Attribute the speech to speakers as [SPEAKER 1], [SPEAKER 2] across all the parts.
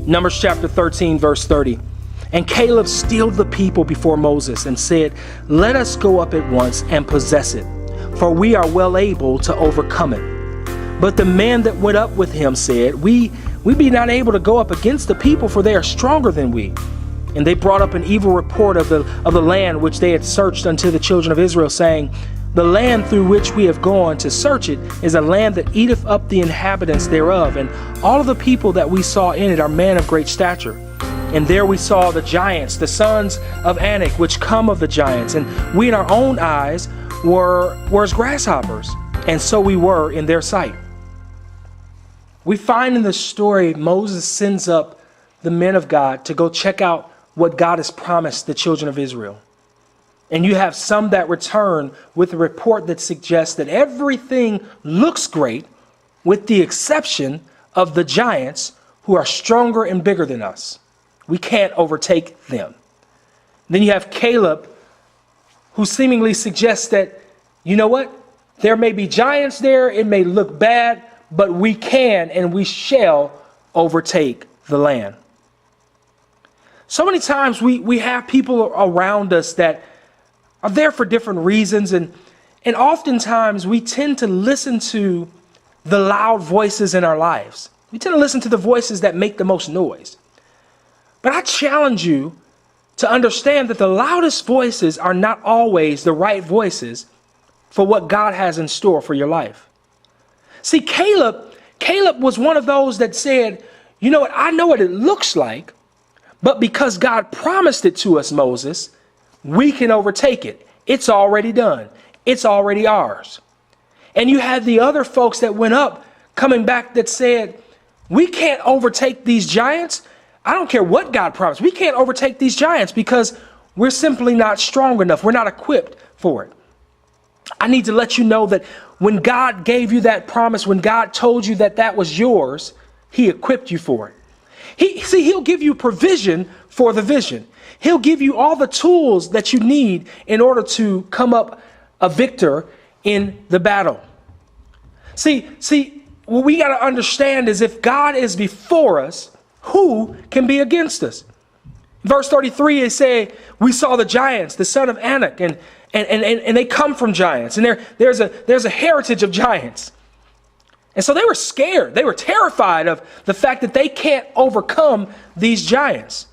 [SPEAKER 1] Numbers chapter 13, verse 30. And Caleb stilled the people before Moses and said, "Let us go up at once and possess it, for we are well able to overcome it." But the man that went up with him said, We be not able to go up against the people, for they are stronger than we. And they brought up an evil report of the land which they had searched unto the children of Israel, saying, "The land through which we have gone to search it is a land that eateth up the inhabitants thereof, and all of the people that we saw in it are men of great stature. And there we saw the giants, the sons of Anak, which come of the giants, and we in our own eyes were as grasshoppers, and so we were in their sight." We find in the story Moses sends up the men of God to go check out what God has promised the children of Israel. And you have some that return with a report that suggests that everything looks great with the exception of the giants who are stronger and bigger than us. We can't overtake them. Then you have Caleb, who seemingly suggests that, you know what? There may be giants there. It may look bad, but we can and we shall overtake the land. So many times we have people around us that are there for different reasons, and oftentimes we tend to listen to the loud voices in our lives. We tend to listen to the voices that make the most noise. But I challenge you to understand that the loudest voices are not always the right voices for what God has in store for your life. See, Caleb was one of those that said, you know what, I know what it looks like, but because God promised it to us, Moses, we can overtake it. It's already done. It's already ours. And you had the other folks that went up coming back that said, we can't overtake these giants. I don't care what God promised. We can't overtake these giants because we're simply not strong enough. We're not equipped for it. I need to let you know that when God gave you that promise, when God told you that that was yours, he equipped you for it. He'll give you provision for the vision. He'll give you all the tools that you need in order to come up a victor in the battle. See, what we got to understand is if God is before us, who can be against us? Verse 33, they say, we saw the giants, the son of Anak, and they come from giants. And there's a heritage of giants. And so they were scared. They were terrified of the fact that they can't overcome these giants.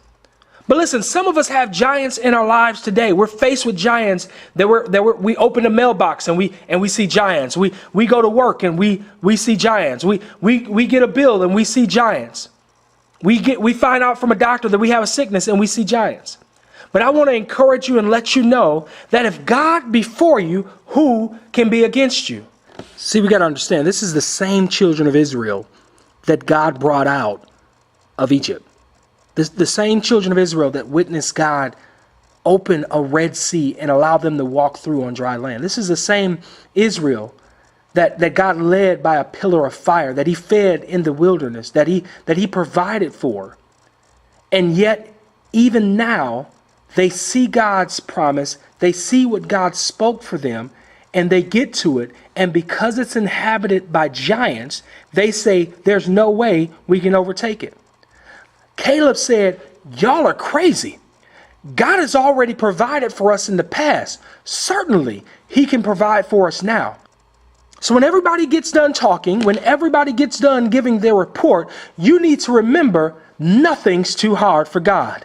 [SPEAKER 1] But listen, some of us have giants in our lives today. We're faced with giants we open a mailbox and we see giants. We go to work and we see giants. We get a bill and we see giants. We find out from a doctor that we have a sickness and we see giants. But I want to encourage you and let you know that if God be for you, who can be against you? See, we got to understand, this is the same children of Israel that God brought out of Egypt. The same children of Israel that witnessed God open a Red Sea and allow them to walk through on dry land. This is the same Israel that God led by a pillar of fire, that he fed in the wilderness, that he provided for. And yet, even now, they see God's promise, they see what God spoke for them, and they get to it. And because it's inhabited by giants, they say, there's no way we can overtake it. Caleb said, y'all are crazy. God has already provided for us in the past. Certainly, he can provide for us now. So when everybody gets done talking, when everybody gets done giving their report, you need to remember nothing's too hard for God.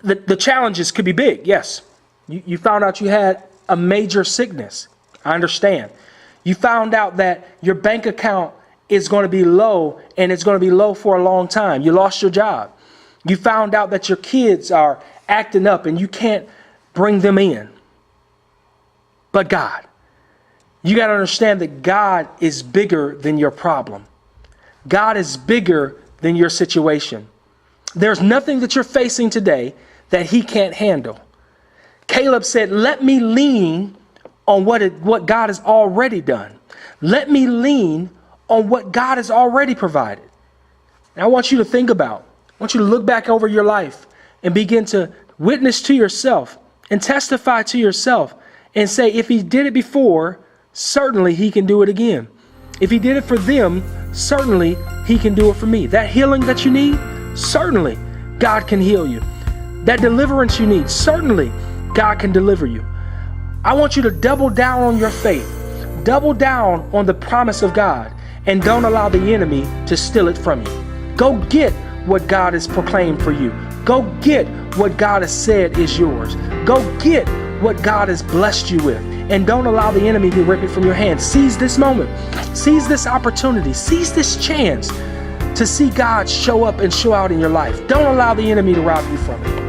[SPEAKER 1] The challenges could be big, yes. You found out you had a major sickness. I understand. You found out that your bank account is going to be low, and it's going to be low for a long time. You lost your job. You found out that your kids are acting up and you can't bring them in. But God, you got to understand that God is bigger than your problem. God is bigger than your situation. There's nothing that you're facing today that he can't handle. Caleb said, let me lean on what God has already done. Let me lean on what God has already provided. And I want you to think about, I want you to look back over your life and begin to witness to yourself and testify to yourself and say, if he did it before, certainly he can do it again. If he did it for them, certainly he can do it for me. That healing that you need, certainly God can heal you. That deliverance you need, certainly God can deliver you. I want you to double down on your faith. Double down on the promise of God, and don't allow the enemy to steal it from you. Go get what God has proclaimed for you. Go get what God has said is yours. Go get what God has blessed you with, and don't allow the enemy to rip it from your hands. Seize this moment. Seize this opportunity. Seize this chance to see God show up and show out in your life. Don't allow the enemy to rob you from it.